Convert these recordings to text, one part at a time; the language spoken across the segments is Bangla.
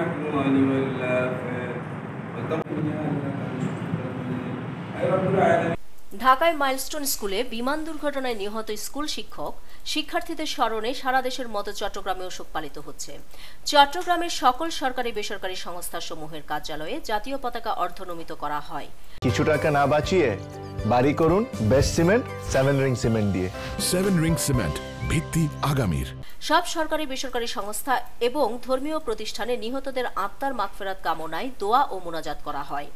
نحن وللآخر وتقنا أي رب العالمين। ঢাকায় মাইলস্টোন স্কুলে বিমান দুর্ঘটনায় নিহত স্কুল শিক্ষক শিক্ষার্থীদের স্মরণে সারা দেশের মতো চট্টগ্রামেও শোক পালিত হচ্ছে। চট্টগ্রামের সকল সরকারি বেসরকারি সংস্থাসমূহের কার্যালয়ে জাতীয় পতাকা অর্ধনমিত করা হয়। কিছু টাকা না বাঁচিয়ে বাড়ি করুন বেস্ট সিমেন্ট 7 রিং সিমেন্ট দিয়ে। 7 রিং সিমেন্ট, ভিত্তি আগামীর। সব সরকারি বেসরকারি সংস্থা এবং ধর্মীয় প্রতিষ্ঠানে নিহতদের আত্মার মাগফিরাত কামনায় দোয়া ও মোনাজাত করা হয়।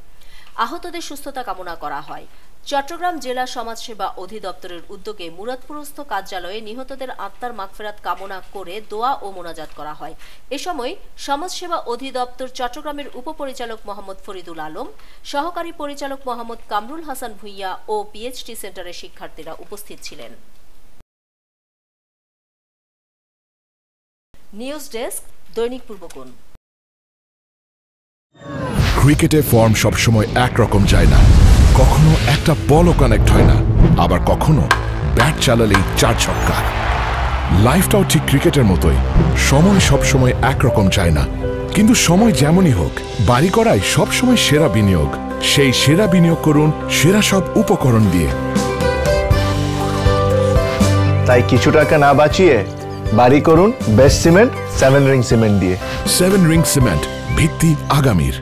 আহতদের সুস্থতা কামনা করা হয়। চট্টগ্রাম জেলা সমাজসেবা অধিদপ্তরের উদ্যোগে মুরাদপুরস্থ কার্যালয়ে নিহতদের আত্মার মাগফিরাত কামনা করে দোয়া ও মোনাজাত করা হয়। এ সময় সমাজসেবা অধিদপ্তর চট্টগ্রামের উপপরিচালক মোহাম্মদ ফরিদুল আলম, সহকারী পরিচালক মোহাম্মদ কামরুল হাসান ভুইয়া ও পিএইচডি সেন্টারের শিক্ষার্থীরা উপস্থিত ছিলেন। নিউজ ডেস্ক, দৈনিক পূর্বকোণ। ক্রিকেটে ফর্ম সবসময় একরকম যায় না, কখনো একটা বলও কানেক্ট হয় না, আবার কখনো ব্যাট চালালেই 4 ছক্কা। লাইফটাও ঠিক ক্রিকেটের মতোই, সময় সবসময় একরকম যায় না, কিন্তু সময় যেমনই হোক বাড়ি করাই সবসময় সেরা বিনিয়োগ। সেই সেরা বিনিয়োগ করুন সেরা সব উপকরণ দিয়ে। তাই কিছু টাকা না বাঁচিয়ে বাড়ি করুন বেস্ট সিমেন্ট 7 রিং সিমেন্ট দিয়ে। 7 রিং সিমেন্ট, ভিত্তি আগামীর।